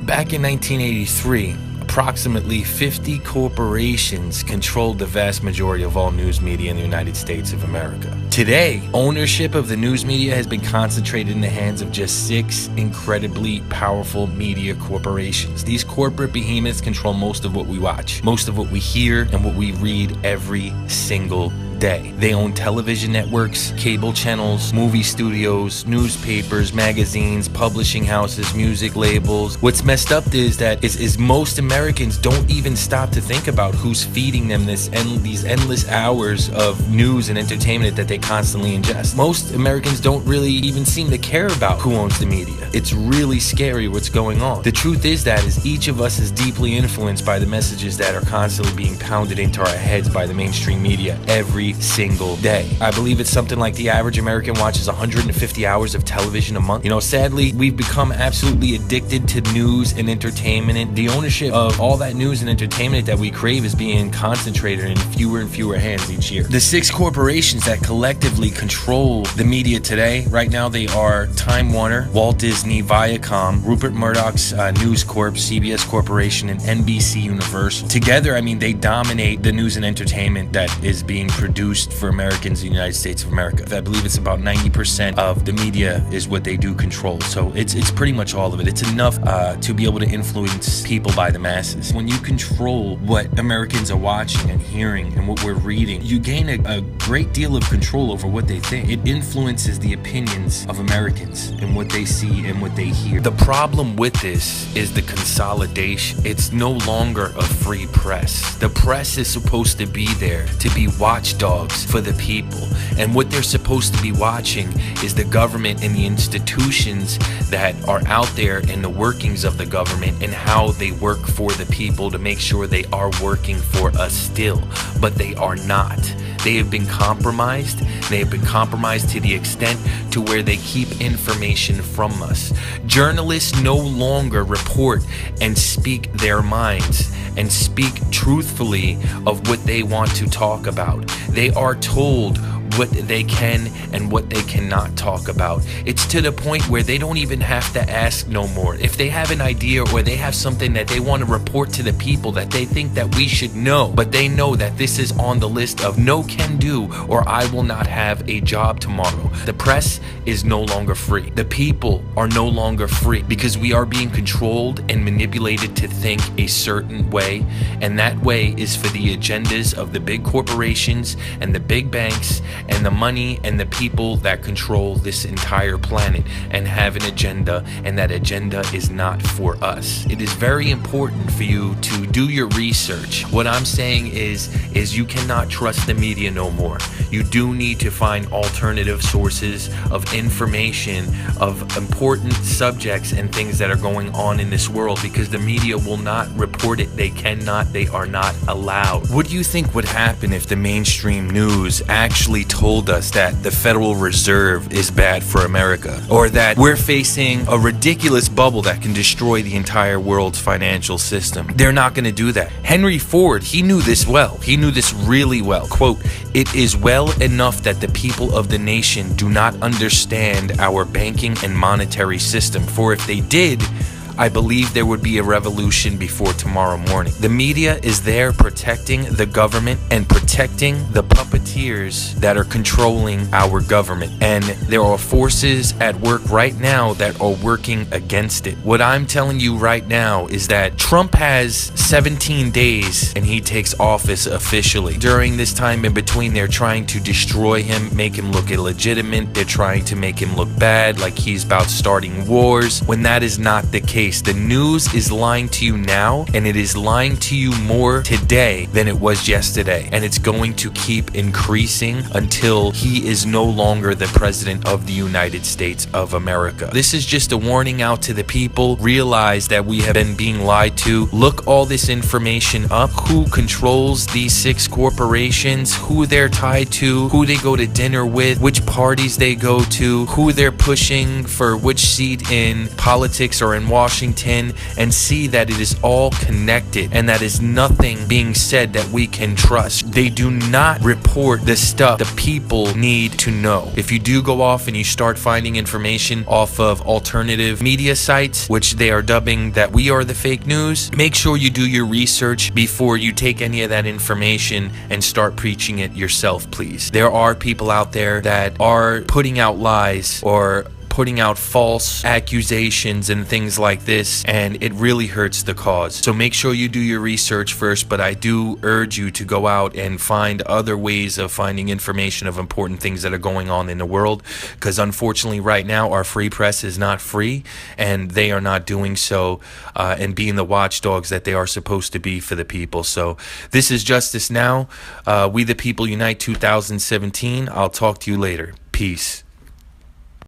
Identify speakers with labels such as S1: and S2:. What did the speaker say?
S1: Back in 1983, approximately 50 corporations controlled the vast majority of all news media in the United States of America. Today, ownership of the news media has been concentrated in the hands of just 6 incredibly powerful media corporations. These corporate behemoths control most of what we watch, most of what we hear, and what we read every single day. They own television networks, cable channels, movie studios, newspapers, magazines, publishing houses, music labels. What's messed up is that most Americans don't even stop to think about who's feeding them these endless hours of news and entertainment that they constantly ingest. Most Americans don't really even seem to care about who owns the media. It's really scary what's going on. The truth is each of us is deeply influenced by the messages that are constantly being pounded into our heads by the mainstream media every single day. I believe it's something like the average American watches 150 hours of television a month. Sadly, we've become absolutely addicted to news and entertainment, and the ownership of all that news and entertainment that we crave is being concentrated in fewer and fewer hands each year. The 6 corporations that collectively control the media today, right now, they are Time Warner, Walt Disney, Viacom, Rupert Murdoch's News Corp, CBS Corporation, and NBC Universal. Together, they dominate the news and entertainment that is being produced for Americans in the United States of America. I believe it's about 90% of the media is what they do control. So it's pretty much all of it. It's enough to be able to influence people by the masses. When you control what Americans are watching and hearing and what we're reading, you gain a great deal of control over what they think. It influences the opinions of Americans and what they see and what they hear. The problem with this is the consolidation. It's no longer a free press. The press is supposed to be there to be watchdogs for the people, and what they're supposed to be watching is the government and the institutions that are out there in the workings of the government and how they work for the people to make sure they are working for us still, but they are not. They have been compromised. They have been compromised to the extent to where they keep information from us. Journalists no longer report and speak their minds and speak truthfully of what they want to talk about. They are told what they can and what they cannot talk about. It's to the point where they don't even have to ask no more. If they have an idea or they have something that they want to report to the people that they think that we should know, but they know that this is on the list of no can do or I will not have a job tomorrow. The press is no longer free. The people are no longer free because we are being controlled and manipulated to think a certain way, and that way is for the agendas of the big corporations and the big banks and the money and the people that control this entire planet and have an agenda, and that agenda is not for us. It is very important for you to do your research. What I'm saying is you cannot trust the media no more. You do need to find alternative sources of information of important subjects and things that are going on in this world, because the media will not report it. They cannot. They are not allowed. What do you think would happen if the mainstream news actually told us that the Federal Reserve is bad for America, or that we're facing a ridiculous bubble that can destroy the entire world's financial system? They're not going to do that. Henry Ford, he knew this well. He knew this really well. Quote, "It is well enough that the people of the nation do not understand our banking and monetary system, for if they did, I believe there would be a revolution before tomorrow morning." The media is there protecting the government and protecting the puppeteers that are controlling our government. And there are forces at work right now that are working against it. What I'm telling you right now is that Trump has 17 days and he takes office officially. During this time in between, they're trying to destroy him, make him look illegitimate. They're trying to make him look bad, like he's about starting wars, when that is not the case. The news is lying to you now, and it is lying to you more today than it was yesterday. And it's going to keep increasing until he is no longer the president of the United States of America. This is just a warning out to the people. Realize that we have been being lied to. Look all this information up. Who controls these 6 corporations, who they're tied to, who they go to dinner with, which parties they go to, who they're pushing for which seat in politics or in Washington, and see that it is all connected and that is nothing being said that we can trust. They do not report report the stuff the people need to know. If you do go off and you start finding information off of alternative media sites, which they are dubbing that we are the fake news, make sure you do your research before you take any of that information and start preaching it yourself, please. There are people out there that are putting out lies or putting out false accusations and things like this, and it really hurts the cause. So make sure you do your research first, but I do urge you to go out and find other ways of finding information of important things that are going on in the world, because unfortunately right now our free press is not free, and they are not doing so and being the watchdogs that they are supposed to be for the people. So this is Justice Now. We the People Unite 2017. I'll talk to you later. Peace.